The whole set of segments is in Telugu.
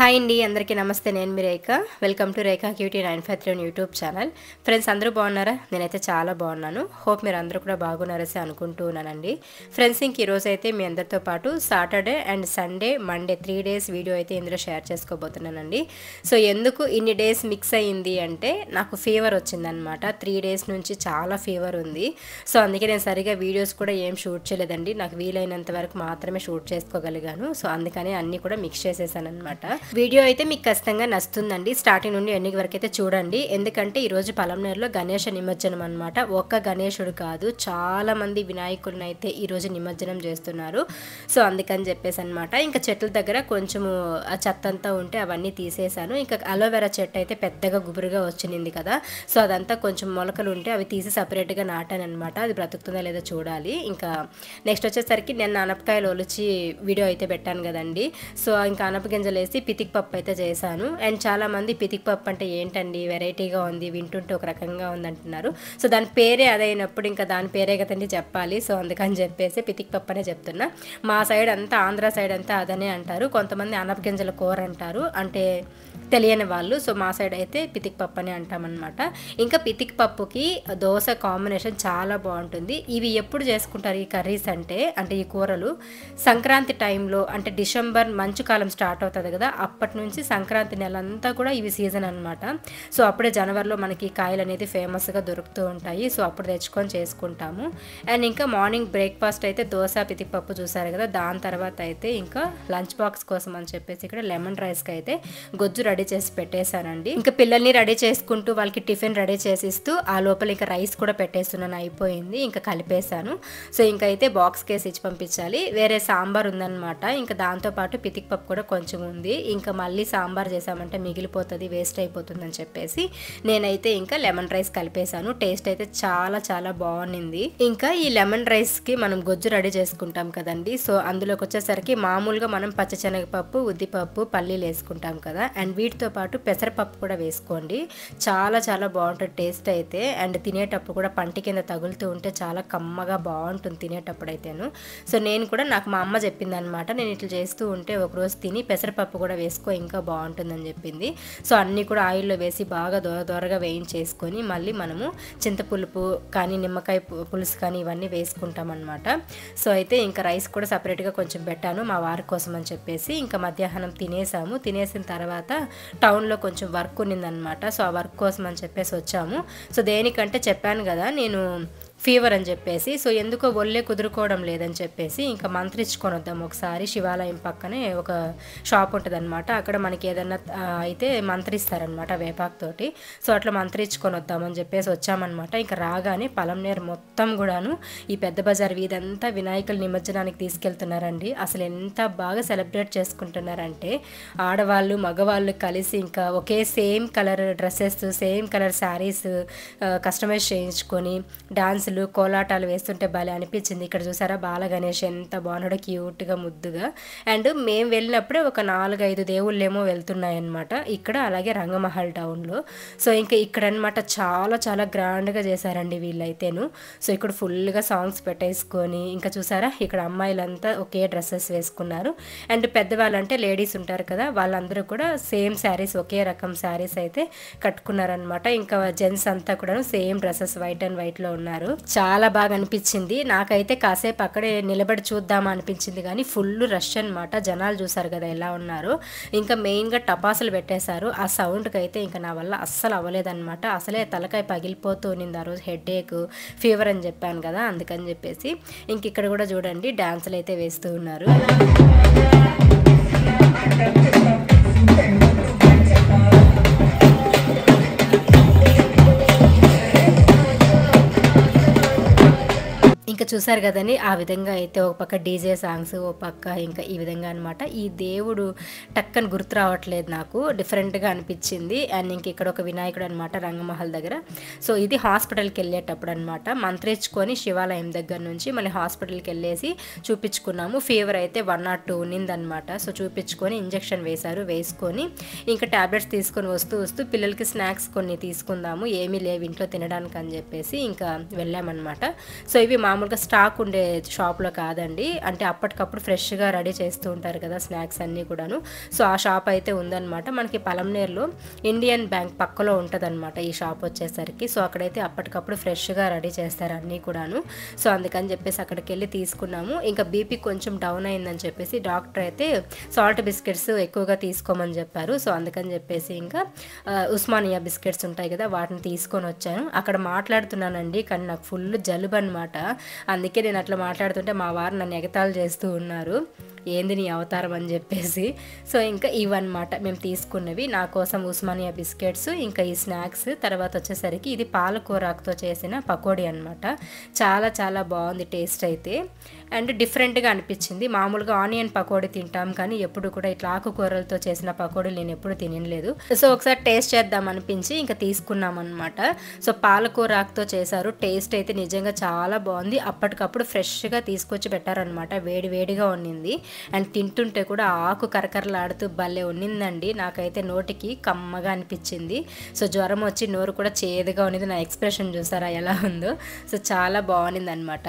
హాయ్ అండి అందరికీ నమస్తే నేను మీ Rekha welcome to Rekha cutie 953 YouTube channel friends అందరూ బాగున్నారా నేనైతే చాలా బాగున్నాను హోప్ మీరు అందరూ కూడా బాగున్నారని అనుకుంటున్నానండి ఫ్రెండ్స్ ఇంక ఈరోజు అయితే మీ అందరితో పాటు Saturday and Sunday Monday 3 days video అయితే ఇందులో షేర్ చేసుకోబోతున్నానండి సో ఎందుకు ఇన్ని డేస్ మిక్స్ అయ్యింది అంటే నాకు ఫీవర్ వచ్చిందనమాట 3 డేస్ నుంచి చాలా ఫీవర్ ఉంది సో అందుకే నేను సరిగా వీడియోస్ కూడా ఏం షూట్ చేయలేదండి నాకు వీలైనంత వరకు మాత్రమే షూట్ చేసుకోగలిగాను సో అందుకని అన్నీ కూడా మిక్స్ చేసేసాను అనమాట వీడియో అయితే మీకు ఖచ్చితంగా నచ్చుతుందండి స్టార్టింగ్ నుండి ఎండింగ్ వరకు అయితే చూడండి ఎందుకంటే ఈరోజు పలంనేరులో గణేష నిమజ్జనం అనమాట ఒక్క గణేశుడు కాదు చాలా మంది వినాయకుడిని అయితే ఈరోజు నిమజ్జనం చేస్తున్నారు సో అందుకని చెప్పేసి అనమాట ఇంకా చెట్ల దగ్గర కొంచెము ఆ చెత్త అంతా ఉంటే అవన్నీ తీసేసాను ఇంకా అలోవెరా చెట్టు అయితే పెద్దగా గుబురుగా వచ్చింది కదా సో అదంతా కొంచెం మొలకలు ఉంటే అవి తీసి సపరేట్గా నాటాను అనమాట అది బ్రతుకుతుందా లేదో చూడాలి ఇంకా నెక్స్ట్ వచ్చేసరికి నేను అనపకాయలు ఒలిచి వీడియో అయితే పెట్టాను కదండి సో ఇంకా అనపగింజలు వేసి పితిక్ పప్పు అయితే చేశాను అండ్ చాలా మంది పితిక్ పప్పు అంటే ఏంటండి వెరైటీగా ఉంది వింటుంటే ఒక రకంగా ఉంది అంటున్నారు సో దాని పేరే అదైనప్పుడు ఇంకా దాని పేరే కదండి చెప్పాలి సో అందుకని చెప్పేసి పితిక్ పప్పు అనే చెప్తున్నా మా సైడ్ అంతా ఆంధ్ర సైడ్ అంతా అదనే అంటారు కొంతమంది అనపగింజల కూర అంటారు అంటే తెలియని వాళ్ళు సో మా సైడ్ అయితే పితిక్ పప్పు అని అంటామన్నమాట ఇంకా పితిక్ పప్పుకి దోశ కాంబినేషన్ చాలా బాగుంటుంది ఇవి ఎప్పుడు చేసుకుంటారు ఈ కర్రీస్ అంటే ఈ కూరలు సంక్రాంతి టైంలో అంటే డిసెంబర్ మంచు కాలం స్టార్ట్ అవుతుంది కదా అప్పటి నుంచి సంక్రాంతి నెల అంతా కూడా ఇవి సీజన్ అనమాట సో అప్పుడే జనవరిలో మనకి కాయలు అనేది ఫేమస్గా దొరుకుతూ ఉంటాయి సో అప్పుడు తెచ్చుకొని చేసుకుంటాము అండ్ ఇంకా మార్నింగ్ బ్రేక్ఫాస్ట్ అయితే దోశ పితిక్ పప్పు చూసారు కదా దాని తర్వాత అయితే ఇంకా లంచ్ బాక్స్ కోసం అని చెప్పేసి ఇక్కడ లెమన్ రైస్కి అయితే గొజ్జు రెడీ చేసి పెట్టేశానండి ఇంకా పిల్లల్ని రెడీ చేసుకుంటూ వాళ్ళకి టిఫిన్ రెడీ చేసిస్తూ ఆ లోపల ఇంకా రైస్ కూడా పెట్టేస్తున్నాను అయిపోయింది ఇంకా కలిపేశాను సో ఇంకా అయితే బాక్స్ కేసి ఇచ్చి పంపించాలి వేరే సాంబార్ ఉందన్నమాట ఇంకా దాంతోపాటు పితిక్ పప్పు కూడా కొంచెం ఉంది ఇంకా మళ్ళీ సాంబార్ చేసామంటే మిగిలిపోతుంది వేస్ట్ అయిపోతుంది అని చెప్పేసి నేనైతే ఇంకా లెమన్ రైస్ కలిపేశాను టేస్ట్ అయితే చాలా చాలా బాగుంది ఇంకా ఈ లెమన్ రైస్కి మనం గొజ్జు రెడీ చేసుకుంటాం కదండి సో అందులోకి వచ్చేసరికి మామూలుగా మనం పచ్చశనగపప్పు ఉద్దిపప్పు పల్లీలు వేసుకుంటాం కదా అండ్ వీటితో పాటు పెసరపప్పు కూడా వేసుకోండి చాలా చాలా బాగుంటుంది టేస్ట్ అయితే అండ్ తినేటప్పుడు కూడా పంటి కింద తగులుతూ ఉంటే చాలా కమ్మగా బాగుంటుంది తినేటప్పుడు అయితేను సో నేను కూడా నాకు మా అమ్మ చెప్పింది అనమాట నేను ఇట్లా చేస్తూ ఉంటే ఒకరోజు తిని పెసరపప్పు కూడా వేసుకో ఇంకా బాగుంటుందని చెప్పింది సో అన్నీ కూడా ఆయిల్లో వేసి బాగా దోరగా వేయించేసుకొని మళ్ళీ మనము చింతపులుపు కానీ నిమ్మకాయ పులుసు కానీ ఇవన్నీ వేసుకుంటాం అనమాట సో అయితే ఇంకా రైస్ కూడా సపరేట్గా కొంచెం పెట్టాను మా వారి కోసం అని చెప్పేసి ఇంకా మధ్యాహ్నం తినేసిన తర్వాత టౌన్లో కొంచెం వర్క్ ఉన్నిందనమాట సో ఆ వర్క్ కోసం అని చెప్పేసి వచ్చాము సో దేనికంటే చెప్పాను కదా నేను ఫీవర్ అని చెప్పేసి సో ఎందుకో ఒళ్ళే కుదురుకోవడం లేదని చెప్పేసి ఇంకా మంత్రించుకొని వద్దాం ఒకసారి శివాలయం పక్కనే ఒక షాప్ ఉంటుంది అనమాట అక్కడ మనకి ఏదన్నా అయితే మంత్రిస్తారనమాట వేపాకుతోటి సో అట్లా మంత్రించుకొని వద్దామని చెప్పేసి వచ్చామన్నమాట ఇంకా రాగానే పలంనేరు మొత్తం కూడాను ఈ పెద్ద బజార్ వీధంతా వినాయకుల నిమజ్జనానికి తీసుకెళ్తున్నారండి అసలు ఎంత బాగా సెలబ్రేట్ చేసుకుంటున్నారంటే ఆడవాళ్ళు మగవాళ్ళు కలిసి ఇంకా ఒకే same colour dresses same colour saris customise చేయించుకొని డాన్స్ కోలాటాలు వేస్తుంటే భలే అనిపించింది ఇక్కడ చూసారా బాల గణేష్ ఎంత బాగున్నాడో క్యూట్గా ముద్దుగా అండ్ మేము వెళ్ళినప్పుడే ఒక 4-5 దేవుళ్ళేమో వెళ్తున్నాయన్నమాట ఇక్కడ అలాగే రంగమహల్ టౌన్లో సో ఇంకా ఇక్కడ అనమాట చాలా చాలా గ్రాండ్గా చేశారండి వీళ్ళైతేను సో ఇక్కడ ఫుల్గా సాంగ్స్ పెట్టేసుకొని ఇంకా చూసారా ఇక్కడ అమ్మాయిలంతా ఒకే డ్రెస్సెస్ వేసుకున్నారు అండ్ పెద్దవాళ్ళు అంటే లేడీస్ ఉంటారు కదా వాళ్ళందరూ కూడా సేమ్ శారీస్ ఒకే రకం శారీస్ అయితే కట్టుకున్నారనమాట ఇంకా జెంట్స్ అంతా కూడా సేమ్ డ్రెస్సెస్ వైట్ అండ్ వైట్లో ఉన్నారు చాలా బాగా అనిపించింది నాకైతే కాసేపు అక్కడే నిలబడి చూద్దామా అనిపించింది కానీ ఫుల్ రష్ అనమాట జనాలు చూసారు కదా ఎలా ఉన్నారు ఇంకా మెయిన్గా టపాసులు పెట్టేశారు ఆ సౌండ్కి అయితే ఇంకా నా వల్ల అస్సలు అవ్వలేదన్నమాట అసలే తలకాయ పగిలిపోతూ ఉన్నింది ఆ రోజు హెడేక్ ఫీవర్ అని చెప్పాను కదా అందుకని చెప్పేసి ఇంక ఇక్కడ కూడా చూడండి డాన్సులు అయితే వేస్తూ ఉన్నారు ఇంకా చూసారు కదండి ఆ విధంగా అయితే ఒక పక్క డీజే సాంగ్స్ ఓ పక్క ఇంకా ఈ విధంగా అనమాట ఈ దేవుడు టక్కని గుర్తు రావట్లేదు నాకు డిఫరెంట్గా అనిపించింది అండ్ ఇంక ఇక్కడ ఒక వినాయకుడు అనమాట రంగమహల్ దగ్గర సో ఇది హాస్పిటల్కి వెళ్ళేటప్పుడు అనమాట మంత్రించుకొని శివాలయం దగ్గర నుంచి మన హాస్పిటల్కి వెళ్ళేసి చూపించుకున్నాము ఫీవర్ అయితే 102 ఉన్నిందనమాట సో చూపించుకొని ఇంజెక్షన్ వేసుకొని ఇంకా ట్యాబ్లెట్స్ తీసుకొని వస్తూ పిల్లలకి స్నాక్స్ కొన్ని తీసుకుందాము ఏమీ లేవు ఇంట్లో తినడానికి అని చెప్పేసి ఇంకా వెళ్ళామన్నమాట సో ఇవి మామూలుగా స్టాక్ ఉండే షాప్లో కాదండి, అంటే అప్పటికప్పుడు ఫ్రెష్గా రెడీ చేస్తూ ఉంటారు కదా స్నాక్స్ అన్నీ కూడాను. సో ఆ షాప్ అయితే ఉందన్నమాట. మనకి పలంనేరులో ఇండియన్ బ్యాంక్ పక్కలో ఉంటుందన్నమాట ఈ షాప్ వచ్చేసరికి. సో అక్కడైతే అప్పటికప్పుడు ఫ్రెష్గా రెడీ చేస్తారు అన్నీ కూడాను. సో అందుకని చెప్పేసి అక్కడికి వెళ్ళి తీసుకున్నాము. ఇంకా బీపీ కొంచెం డౌన్ అయిందని చెప్పేసి డాక్టర్ అయితే సాల్ట్ బిస్కెట్స్ ఎక్కువగా తీసుకోమని చెప్పారు. సో అందుకని చెప్పేసి ఇంకా ఉస్మానియా బిస్కెట్స్ ఉంటాయి కదా వాటిని తీసుకొని వచ్చాను. అక్కడ మాట్లాడుతున్నానండి, కానీ నాకు ఫుల్ జలుబు అనమాట. అందుకే నేను అట్లా మాట్లాడుతుంటే మా వారు నన్ను ఎగతాళి చేస్తూ ఉన్నారు, ఏంది నీ అవతారం అని చెప్పేసి. సో ఇంకా ఇవన్నమాట మేము తీసుకున్నవి. నా కోసం ఉస్మానియా బిస్కెట్స్, ఇంకా ఈ స్నాక్స్. తర్వాత వచ్చేసరికి ఇది పాలకూరాకుతో చేసిన పకోడీ అనమాట. చాలా చాలా బాగుంది టేస్ట్ అయితే, అండ్ డిఫరెంట్గా అనిపించింది. మామూలుగా ఆనియన్ పకోడీ తింటాం, కానీ ఎప్పుడు కూడా ఇట్లా ఆకుకూరలతో చేసిన పకోడీలు నేను ఎప్పుడు తినలేదు. సో ఒకసారి టేస్ట్ చేద్దాం అనిపించి ఇంకా తీసుకున్నాం అనమాట. సో పాలకూరాకుతో చేశారు. టేస్ట్ అయితే నిజంగా చాలా బాగుంది. అప్పటికప్పుడు ఫ్రెష్గా తీసుకొచ్చి పెట్టారనమాట, వేడి వేడిగా ఉన్నింది. అండ్ తింటుంటే కూడా ఆకు కరకరలాడుతూ భలే ఉన్నిందండి. నాకైతే నోటికి కమ్మగా అనిపించింది. సో జ్వరం వచ్చి నోరు కూడా చేదుగా ఉన్నది. నా ఎక్స్ప్రెషన్ చూసారా ఎలా ఉందో. సో చాలా బాగుంది అనమాట.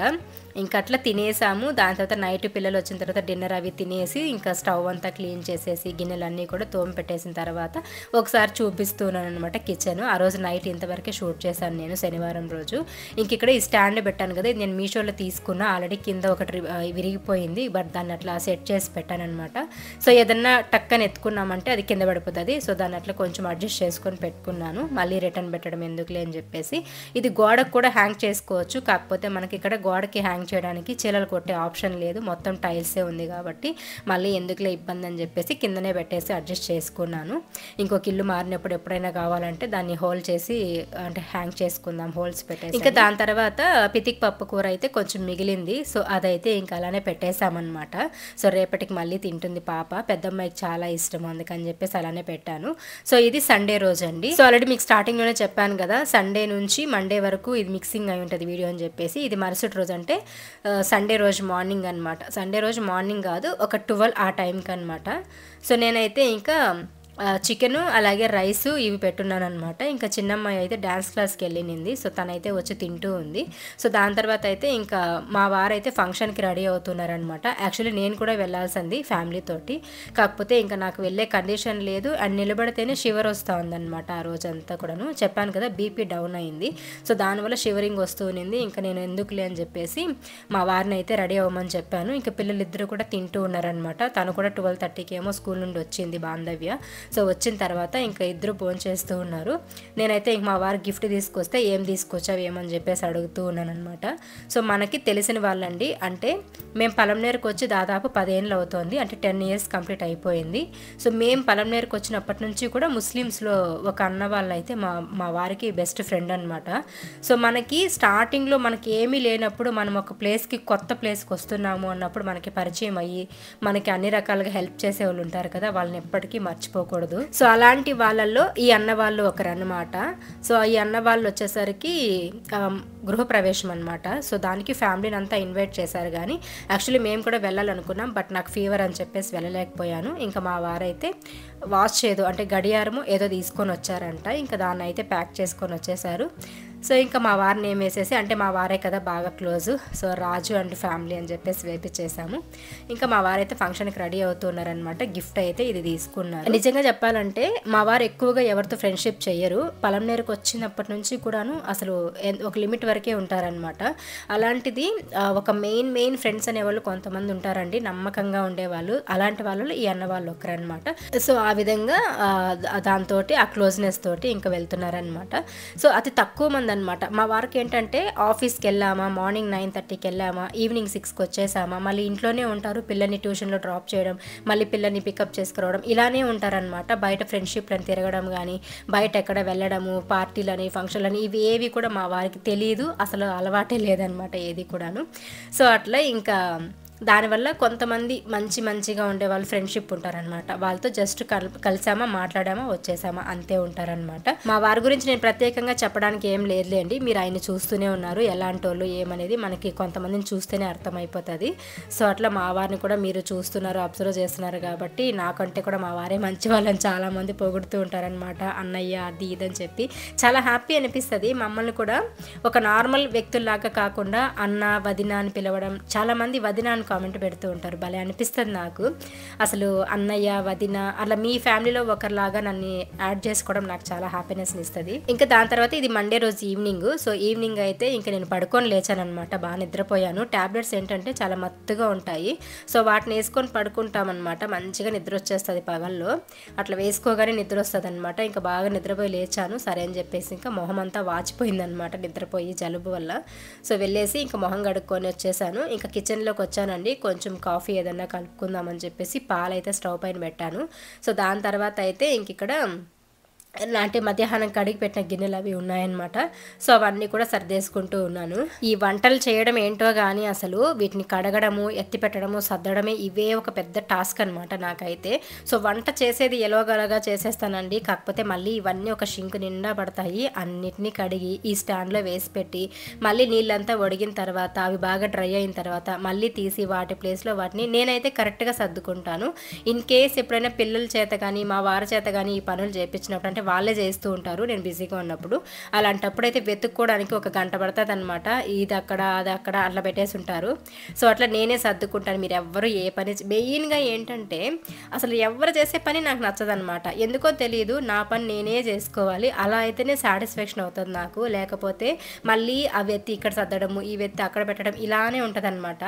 ఇంకా అట్లా తినేసాము. దాని తర్వాత నైట్ పిల్లలు వచ్చిన తర్వాత డిన్నర్ అవి తినేసి ఇంకా స్టవ్ అంతా క్లీన్ చేసేసి గిన్నెలన్నీ కూడా తోమి పెట్టేసిన తర్వాత ఒకసారి చూపిస్తున్నాను అనమాట కిచెన్. ఆ రోజు నైట్ ఇంతవరకే షూట్ చేశాను నేను, శనివారం రోజు. ఇంక ఇక్కడ ఈ స్టాండ్ పెట్టాను కదా, నేను మీషోలో తీసుకున్నా. ఆల్రెడీ కింద ఒకటి విరిగిపోయింది, బట్ దాన్ని అట్లా సెట్ చేసి పెట్టాను అనమాట. సో ఏదన్నా టక్కని ఎత్తుకున్నామంటే అది కింద పడిపోతుంది. సో దాన్ని అట్లా కొంచెం అడ్జస్ట్ చేసుకొని పెట్టుకున్నాను, మళ్ళీ రిటర్న్ పెట్టడం ఎందుకులే అని చెప్పేసి. ఇది గోడకు కూడా హ్యాంగ్ చేసుకోవచ్చు, కాకపోతే మనకి ఇక్కడ గోడకి హ్యాంగ్ చేయడానికి చీలలు కొట్టే ఆప్షన్ లేదు, మొత్తం టైల్సే ఉంది కాబట్టి మళ్ళీ ఎందుకులే ఇబ్బంది అని చెప్పేసి కిందనే పెట్టేసి అడ్జస్ట్ చేసుకున్నాను. ఇంకొక ఇల్లు మారినప్పుడు ఎప్పుడైనా కావాలంటే దాన్ని హోల్ చేసి అంటే హ్యాంగ్ చేసుకుందాం, హోల్స్ పెట్టేసి. ఇంకా దాని తర్వాత పితిక్ పప్పు కూర అయితే కొంచెం మిగిలింది. సో అదైతే ఇంకా అలానే పెట్టేసామన్నమాట. సో రేపటికి మళ్ళీ తింటుంది పాప, పెద్దమ్మాయికి చాలా ఇష్టం, అందుకని చెప్పేసి అలానే పెట్టాను. సో ఇది సండే రోజు అండి. సో ఆల్రెడీ మీకు స్టార్టింగ్లోనే చెప్పాను కదా, సండే నుంచి మండే వరకు ఇది మిక్సింగ్ అయి ఉంటుంది వీడియో అని చెప్పేసి. ఇది మరుసటి రోజు అంటే సండే రోజు మార్నింగ్ అనమాట. సండే రోజు మార్నింగ్ కాదు, ఒక 12 ఆ టైంకి అనమాట. సో నేనైతే ఇంకా చికెను అలాగే రైసు ఇవి పెట్టున్నాను అనమాట. ఇంకా చిన్నమ్మాయి అయితే డ్యాన్స్ క్లాస్కి వెళ్ళింది. సో తనైతే వచ్చి తింటూ ఉంది. సో దాని తర్వాత అయితే ఇంకా మా వారైతే ఫంక్షన్కి రెడీ అవుతున్నారనమాట. యాక్చువల్లీ నేను కూడా వెళ్ళాల్సింది ఫ్యామిలీతోటి, కాకపోతే ఇంకా నాకు వెళ్ళే కండిషన్ లేదు. అండ్ నిలబడితేనే షివర్ వస్తూ ఉందన్నమాట ఆ రోజంతా కూడాను. చెప్పాను కదా బీపీ డౌన్ అయింది. సో దానివల్ల షివరింగ్ వస్తూ ఉన్నింది. ఇంకా నేను ఎందుకులే అని చెప్పేసి మా వారిని అయితే రెడీ అవ్వమని చెప్పాను. ఇంకా పిల్లలిద్దరూ కూడా తింటూ ఉన్నారనమాట. తను కూడా 12:30కి ఏమో స్కూల్ నుండి వచ్చింది బాంధవ్య. సో వచ్చిన తర్వాత ఇంకా ఇద్దరు ఫోన్ చేస్తూ ఉన్నారు. నేనైతే ఇంక మా వారు గిఫ్ట్ తీసుకొస్తే ఏం తీసుకొచ్చావు ఏమని చెప్పేసి అడుగుతూ ఉన్నాను అనమాట. సో మనకి తెలిసిన వాళ్ళండి, అంటే మేము పలంనేరుకు వచ్చి దాదాపు 10 ఏళ్ళు అవుతోంది, అంటే 10 years కంప్లీట్ అయిపోయింది. సో మేము పలంనేరుకు వచ్చినప్పటి నుంచి కూడా ముస్లిమ్స్లో ఒక అన్న వాళ్ళు అయితే మా వారికి బెస్ట్ ఫ్రెండ్ అనమాట. సో మనకి స్టార్టింగ్లో మనకి ఏమీ లేనప్పుడు మనం ఒక ప్లేస్కి కొత్త ప్లేస్కి వస్తున్నాము అన్నప్పుడు మనకి పరిచయం అయ్యి మనకి అన్ని రకాలుగా హెల్ప్ చేసే వాళ్ళు ఉంటారు కదా, వాళ్ళని ఎప్పటికీ మర్చిపోకూడదు. సో అలాంటి వాళ్ళల్లో ఈ అన్న వాళ్ళు ఒకరు అన్నమాట. సో ఈ అన్న వాళ్ళు వచ్చేసరికి గృహప్రవేశం అనమాట. సో దానికి ఫ్యామిలీని అంతా ఇన్వైట్ చేశారు, కానీ యాక్చువల్లీ మేము కూడా వెళ్ళాలనుకున్నాం, బట్ నాకు ఫీవర్ అని చెప్పేసి వెళ్ళలేకపోయాను. ఇంకా మా వారైతే వాచ్ ఏదో అంటే గడియారము ఏదో తీసుకొని వచ్చారంట. ఇంకా దాన్ని అయితే ప్యాక్ చేసుకొని వచ్చేసారు. సో ఇంకా మా వారిని ఏం వేసేసి, అంటే మా వారే కదా బాగా close, so Raju and family అని చెప్పేసి వేపించేసాము. ఇంకా మా వారైతే ఫంక్షన్కి రెడీ అవుతున్నారనమాట. గిఫ్ట్ అయితే ఇది తీసుకున్నారు. నిజంగా చెప్పాలంటే మా వారు ఎక్కువగా ఎవరితో ఫ్రెండ్షిప్ చెయ్యరు. పలంనేరుకు వచ్చినప్పటి నుంచి కూడాను అసలు ఒక లిమిట్ వరకే ఉంటారనమాట. అలాంటిది ఒక మెయిన్ ఫ్రెండ్స్ అనేవాళ్ళు కొంతమంది ఉంటారండి, నమ్మకంగా ఉండేవాళ్ళు. అలాంటి వాళ్ళు ఈ అన్న వాళ్ళు ఒకరనమాట. సో ఆ విధంగా దాంతో ఆ క్లోజ్నెస్ తోటి ఇంకా వెళ్తున్నారనమాట. సో అతి తక్కువ మంది అనమాట. మా వారికి ఏంటంటే ఆఫీస్కి వెళ్ళామా, మార్నింగ్ 9:30కి వెళ్ళామా, ఈవినింగ్ 6కి వచ్చేసామా, మళ్ళీ ఇంట్లోనే ఉంటారు, పిల్లల్ని ట్యూషన్లో డ్రాప్ చేయడం, మళ్ళీ పిల్లల్ని పికప్ చేసుకురావడం, ఇలానే ఉంటారనమాట. బయట ఫ్రెండ్షిప్లను తిరగడం కానీ, బయట ఎక్కడ వెళ్ళడము, పార్టీలని ఫంక్షన్లని ఇవి ఏవి కూడా మా వారికి తెలియదు, అసలు అలవాటే లేదనమాట ఏది కూడాను. సో అట్లా ఇంకా దానివల్ల కొంతమంది మంచిగా ఉండేవాళ్ళు ఫ్రెండ్షిప్ ఉంటారనమాట. వాళ్ళతో జస్ట్ కలిసామా, మాట్లాడామా, వచ్చేసామా అంతే ఉంటారనమాట. మా వారి గురించి నేను ప్రత్యేకంగా చెప్పడానికి ఏం లేదులేండి. మీరు ఆయన చూస్తూనే ఉన్నారు, ఎలాంటి వాళ్ళు ఏమనేది మనకి కొంతమందిని చూస్తేనే అర్థమైపోతుంది. సో అట్లా మా వారిని కూడా మీరు చూస్తున్నారు, అబ్జర్వ్ చేస్తున్నారు కాబట్టి నాకంటే కూడా మా వారే మంచి వాళ్ళని చాలామంది పొగుడుతూ ఉంటారనమాట. అన్నయ్య అది ఇదని చెప్పి చాలా హ్యాపీ అనిపిస్తుంది. మమ్మల్ని కూడా ఒక నార్మల్ వ్యక్తుల్లాగా కాకుండా అన్న, వదిన అని పిలవడం. చాలామంది వదిన అని కామెంట్ పెడుతూ ఉంటారు, భలే అనిపిస్తుంది నాకు. అసలు అన్నయ్య, వదిన అలా మీ ఫ్యామిలీలో ఒకరిలాగా నన్ను యాడ్ చేసుకోవడం నాకు చాలా హ్యాపీనెస్ని ఇస్తుంది. ఇంకా దాని తర్వాత ఇది మండే రోజు ఈవినింగ్. సో ఈవినింగ్ అయితే ఇంకా నేను పడుకొని లేచానమాట, బాగా నిద్రపోయాను. ట్యాబ్లెట్స్ ఏంటంటే చాలా మత్తుగా ఉంటాయి. సో వాటిని వేసుకొని పడుకుంటామన్నమాట. మంచిగా నిద్ర వచ్చేస్తుంది పగల్లో. అట్లా వేసుకోగానే నిద్ర వస్తుంది అనమాట. ఇంకా బాగా నిద్రపోయి లేచాను. సరే అని చెప్పేసి ఇంకా మొహం అంతా వాచిపోయిందనమాట నిద్రపోయి జలుబు వల్ల. సో వెళ్ళేసి ఇంకా మొహం కడుక్కొని వచ్చేసాను. ఇంకా కిచెన్లోకి వచ్చానండి. కొంచెం కాఫీ ఏదన్నా కలుపుకుందామని చెప్పేసి పాలైతే స్టవ్ పైన పెట్టాను. సో దాని తర్వాత అయితే ఇంక ఇక్కడ అంటే మధ్యాహ్నం కడిగి పెట్టిన గిన్నెలు అవి ఉన్నాయన్నమాట. సో అవన్నీ కూడా సర్దేసుకుంటూ ఉన్నాను. ఈ వంటలు చేయడం ఏంటో కానీ అసలు వీటిని కడగడము, ఎత్తి పెట్టడము, సర్దడమే ఇవే ఒక పెద్ద టాస్క్ అనమాట నాకైతే. సో వంట చేసేది ఎలాగలగా చేసేస్తానండి. కాకపోతే మళ్ళీ ఇవన్నీ ఒక షింక్ నిండా పడతాయి. అన్నిటినీ కడిగి ఈ స్టాండ్లో వేసి పెట్టి మళ్ళీ నీళ్ళంతా ఒడిగిన తర్వాత అవి బాగా డ్రై అయిన తర్వాత మళ్ళీ తీసి వాటి ప్లేస్లో వాటిని నేనైతే కరెక్ట్గా సర్దుకుంటాను. ఇన్ కేస్ ఎప్పుడైనా పిల్లల చేత కానీ మా వారి చేత కానీ ఈ పనులు చేయించినప్పుడు అంటే వాళ్ళే చేస్తూ ఉంటారు నేను బిజీగా ఉన్నప్పుడు. అలాంటప్పుడు అయితే వెతుక్కోవడానికి ఒక గంట పడుతుంది అనమాట. ఇది అక్కడ, అది అక్కడ అట్లా పెట్టేసి ఉంటారు. సో అట్లా నేనే సర్దుకుంటాను. మీరు ఎవ్వరు ఏ పని మెయిన్గా ఏంటంటే అసలు ఎవరు చేసే పని నాకు నచ్చదనమాట. ఎందుకో తెలియదు, నా పని నేనే చేసుకోవాలి. అలా అయితేనే సాటిస్ఫాక్షన్ అవుతుంది నాకు. లేకపోతే మళ్ళీ ఆ వెత్తి ఇక్కడ సర్దడము, ఈ వెత్తి అక్కడ పెట్టడం ఇలానే ఉంటుంది అనమాట.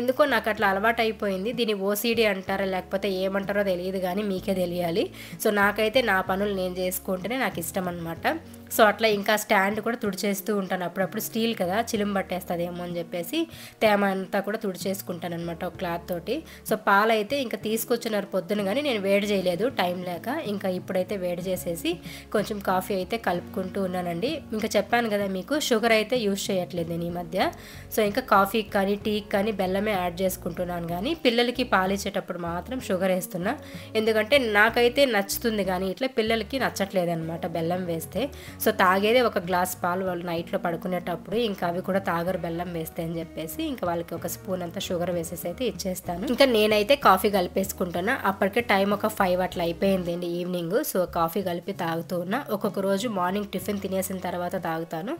ఎందుకో నాకు అట్లా అలవాటు అయిపోయింది. దీన్ని ఓసీడీ అంటారా లేకపోతే ఏమంటారో తెలియదు కానీ మీకే తెలియాలి. సో నాకైతే నా పనులు నేను చేసుకుంటేనే నాకు ఇష్టం అనమాట. సో అట్లా ఇంకా స్టాండ్ కూడా తుడిచేస్తూ ఉంటాను. అప్పుడప్పుడు స్టీల్ కదా, చిలుం పట్టేస్తుందేమో అని చెప్పేసి తేమ అంతా కూడా తుడిచేసుకుంటాను అనమాట ఒక క్లాత్ తోటి. సో పాలైతే ఇంకా తీసుకొచ్చినారు పొద్దున కానీ నేను వేడి చేయలేదు టైం లేక. ఇంకా ఇప్పుడైతే వేడి చేసేసి కొంచెం కాఫీ అయితే కలుపుకుంటూ ఉన్నానండి. ఇంకా చెప్పాను కదా మీకు, షుగర్ అయితే యూజ్ చేయట్లేదు నేను ఈ మధ్య. సో ఇంకా కాఫీకి కానీ టీకి కానీ బెల్లమే యాడ్ చేసుకుంటున్నాను. కానీ పిల్లలకి పాలు ఇచ్చేటప్పుడు మాత్రం షుగర్ వేస్తున్నా. ఎందుకంటే నాకైతే నచ్చుతుంది కానీ ఇట్లా పిల్లలకి నచ్చట్లేదన్నమాట బెల్లం వేస్తే. సో తాగేదే ఒక గ్లాస్ పాలు వాళ్ళు నైట్లో పడుకునేటప్పుడు, ఇంకా అవి కూడా తాగరు బెల్లం వేస్తే అని చెప్పేసి ఇంకా వాళ్ళకి ఒక స్పూన్ అంతా షుగర్ వేసేసి అయితే ఇచ్చేస్తాను. ఇంకా నేనైతే కాఫీ కలిపేసుకుంటున్నా. అప్పటికే టైం ఒక 5 అట్లా అయిపోయిందండి ఈవినింగ్. సో కాఫీ కలిపి తాగుతూ ఉన్నా. ఒక్కొక్క రోజు మార్నింగ్ టిఫిన్ తినేసిన తర్వాత తాగుతాను.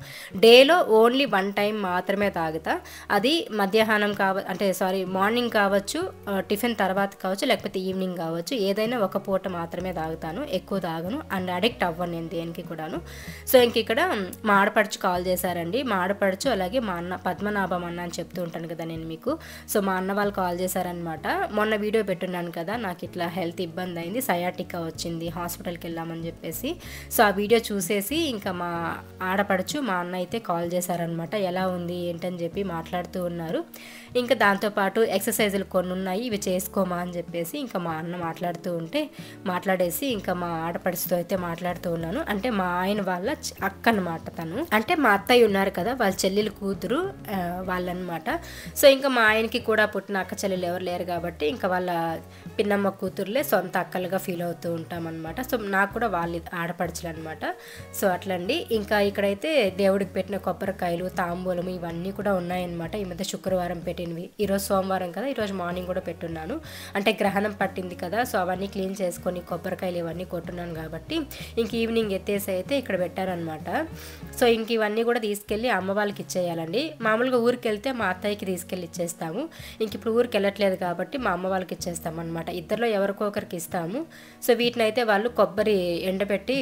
డేలో ఓన్లీ 1 టైం మాత్రమే తాగుతా. అది మధ్యాహ్నం అంటే మార్నింగ్ కావచ్చు, టిఫిన్ తర్వాత కావచ్చు, లేకపోతే ఈవినింగ్ కావచ్చు. ఏదైనా ఒక పూట మాత్రమే తాగుతాను, ఎక్కువ తాగను. అండ్ అడిక్ట్ అవ్వను నేను దేనికి కూడాను. సో ఇంక ఇక్కడ మా ఆడపడుచు కాల్ చేశారండి. మా ఆడపడుచు అలాగే మా అన్న పద్మనాభం అన్న అని చెప్తూ ఉంటాను కదా నేను మీకు. సో మా అన్న వాళ్ళు కాల్ చేశారనమాట. మొన్న వీడియో పెట్టున్నాను కదా, నాకు ఇట్లా హెల్త్ ఇబ్బంది అయింది, సయాటికా వచ్చింది, హాస్పిటల్కి వెళ్ళామని చెప్పేసి. సో ఆ వీడియో చూసేసి ఇంకా మా ఆడపడుచు మా అన్న అయితే కాల్ చేశారనమాట. ఎలా ఉంది ఏంటని చెప్పి మాట్లాడుతూ ఉన్నారు. ఇంకా దాంతోపాటు ఎక్సర్సైజులు కొన్ని ఉన్నాయి, ఇవి చేసుకోమా అని చెప్పేసి ఇంకా మా అన్న మాట్లాడుతూ ఉంటే మాట్లాడేసి ఇంకా మా ఆడపడుచుతో అయితే మాట్లాడుతూ ఉన్నాను. అంటే మా ఆయన వాళ్ళ అక్క అనమాట తను. అంటే మా అత్తయ్య ఉన్నారు కదా, వాళ్ళ చెల్లెలు కూతురు వాళ్ళనమాట. సో ఇంకా మా ఆయనకి కూడా పుట్టిన అక్క చెల్లెలు ఎవరు లేరు కాబట్టి ఇంకా వాళ్ళ పిన్నమ్మ కూతురులే సొంత అక్కలుగా ఫీల్ అవుతూ ఉంటాం అనమాట. సో నాకు కూడా వాళ్ళు ఆడపడుచులు అనమాట. సో అట్లండి. ఇంకా ఇక్కడైతే దేవుడికి పెట్టిన కొబ్బరికాయలు, తాంబూలము ఇవన్నీ కూడా ఉన్నాయన్నమాట. ఈ మధ్య శుక్రవారం పెట్టినవి. ఈరోజు సోమవారం కదా, ఈరోజు మార్నింగ్ కూడా పెట్టున్నాను. అంటే గ్రహణం పట్టింది కదా, సో అవన్నీ క్లీన్ చేసుకొని కొబ్బరికాయలు ఇవన్నీ కొట్టున్నాను కాబట్టి ఇంక ఈవినింగ్ ఎత్తేసి అయితే ఇక్కడ పెట్టారనమాట. సో ఇంక ఇవన్నీ కూడా తీసుకెళ్ళి అమ్మ వాళ్ళకి ఇచ్చేయాలండి. మామూలుగా ఊరికి వెళ్తే మా అత్తయ్యకి తీసుకెళ్ళి ఇచ్చేస్తాము. ఇంక ఇప్పుడు ఊరికి వెళ్ళట్లేదు కాబట్టి మా అమ్మ వాళ్ళకి ఇచ్చేస్తాం అనమాట. ఇద్దరిలో ఎవరికో ఒకరికి ఇస్తాము. సో వీటిని అయితే వాళ్ళు కొబ్బరి ఎండబెట్టి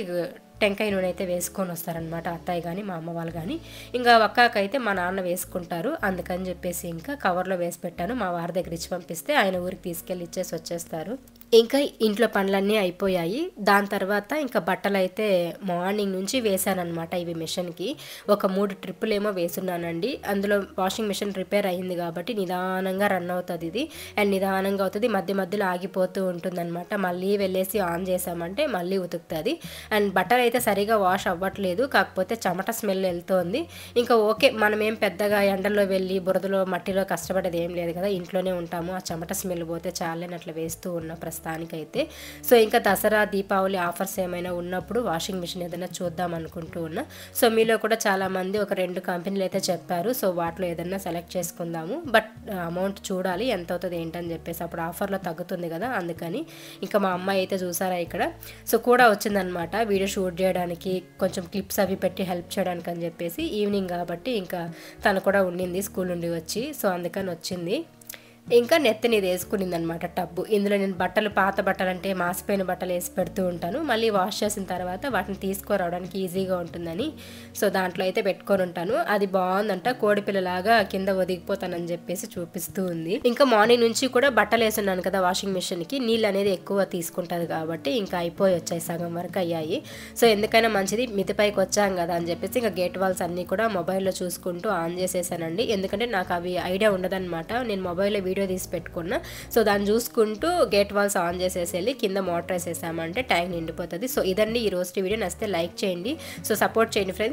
టెంకాయ నూనె అయితే వేసుకొని వస్తారనమాట, అత్తయ్య కానీ మా అమ్మ వాళ్ళు కానీ. ఇంకా ఒక్కాకైతే మా నాన్న వేసుకుంటారు. అందుకని చెప్పేసి ఇంకా కవర్లో వేసి పెట్టాను. మా వారి దగ్గర ఇచ్చి పంపిస్తే ఆయన ఊరికి తీసుకెళ్ళి ఇచ్చేసి వచ్చేస్తారు. ఇంకా ఇంట్లో పనులన్నీ అయిపోయాయి. దాని తర్వాత ఇంకా బట్టలైతే మార్నింగ్ నుంచి వేశాననమాట ఇవి మిషన్‌కి. ఒక 3 ట్రిప్పులేమో వేసున్నానండి. అందులో వాషింగ్ మిషన్ రిపేర్ అయింది కాబట్టి నిదానంగా రన్ అవుతదిది. అండ్ నిదానంగా అవుతది. మధ్య మధ్యలో ఆగిపోతూ ఉంటుందనమాట. మళ్ళీ వెళ్ళేసి ఆన్ చేశామంటే మళ్ళీ ఉతుకుతది. అండ్ బట్టలైతే సరిగ్గా వాష్ అవ్వట్లేదు. కాకపోతే చెమట స్మెల్ ఎళ్తోంది. ఇంకా ఓకే. మనమేం పెద్దగా ఎండలో వెళ్ళి బురదలో, మట్టిలో కష్టపడేది ఏం లేదు కదా! ఇంట్లోనే ఉంటాము. ఆ చెమట స్మెల్ పోతే చాలని అట్లా వేస్తూ ఉన్న ప్రస్తుతానికైతే. సో ఇంకా దసరా, దీపావళి ఆఫర్స్ ఏమైనా ఉన్నప్పుడు వాషింగ్ మిషన్ ఏదైనా చూద్దాం అనుకుంటూ ఉన్నా. సో మీలో కూడా చాలామంది ఒక 2 కంపెనీలు అయితే చెప్పారు. సో వాటిలో ఏదన్నా సెలెక్ట్ చేసుకుందాము. బట్ అమౌంట్ చూడాలి ఎంత అవుతుంది ఏంటని చెప్పేసి. అప్పుడు ఆఫర్లో తగ్గుతుంది కదా అందుకని. ఇంకా మా అమ్మాయి అయితే చూసారా ఇక్కడ. సో కూడా వచ్చిందనమాట వీడియో షూట్ చేయడానికి, కొంచెం క్లిప్స్ అవి పెట్టి హెల్ప్ చేయడానికి అని చెప్పేసి. ఈవినింగ్ కాబట్టి ఇంకా తను కూడా ఉండింది స్కూల్ నుండి వచ్చి. సో అందుకని వచ్చింది. ఇంకా నెత్తిన ఇది వేసుకునిందనమాట టబ్బు. ఇందులో నేను బట్టలు, పాత బట్టలంటే మాసిపోయిన బట్టలు వేసి పెడుతూ ఉంటాను. మళ్ళీ వాష్ చేసిన తర్వాత వాటిని తీసుకురావడానికి ఈజీగా ఉంటుందని సో దాంట్లో అయితే పెట్టుకొని ఉంటాను. అది బాగుందంట. కోడిపిల్లలాగా కింద ఒదిగిపోతానని చెప్పేసి చూపిస్తూ ఉంది. ఇంకా మార్నింగ్ నుంచి కూడా బట్టలు వేసున్నాను కదా వాషింగ్ మిషన్కి. నీళ్ళు అనేది ఎక్కువ తీసుకుంటుంది కాబట్టి ఇంకా అయిపోయి వచ్చాయి, సగం వరకు అయ్యాయి. సో ఎందుకైనా మంచిది మితిపైకి వచ్చాం కదా అని చెప్పేసి ఇంకా గేట్ వాల్స్ అన్నీ కూడా మొబైల్లో చూసుకుంటూ ఆన్ చేసేసానండి. ఎందుకంటే నాకు అవి ఐడియా ఉండదన్నమాట. నేను మొబైల్లో వీడియో తీసి పెట్టుకున్నా. సో దాన్ని చూసుకుంటూ గేట్ వాల్స్ ఆన్ చేసేసి వెళ్ళి కింద మోటార్ వేసేసామంటే ట్యాంక్ నిండిపోతుంది. సో ఇదండి ఈ రోజు వీడియో. నచ్చితే లైక్ చేయండి. సో సపోర్ట్ చేయండి ఫ్రెండ్స్.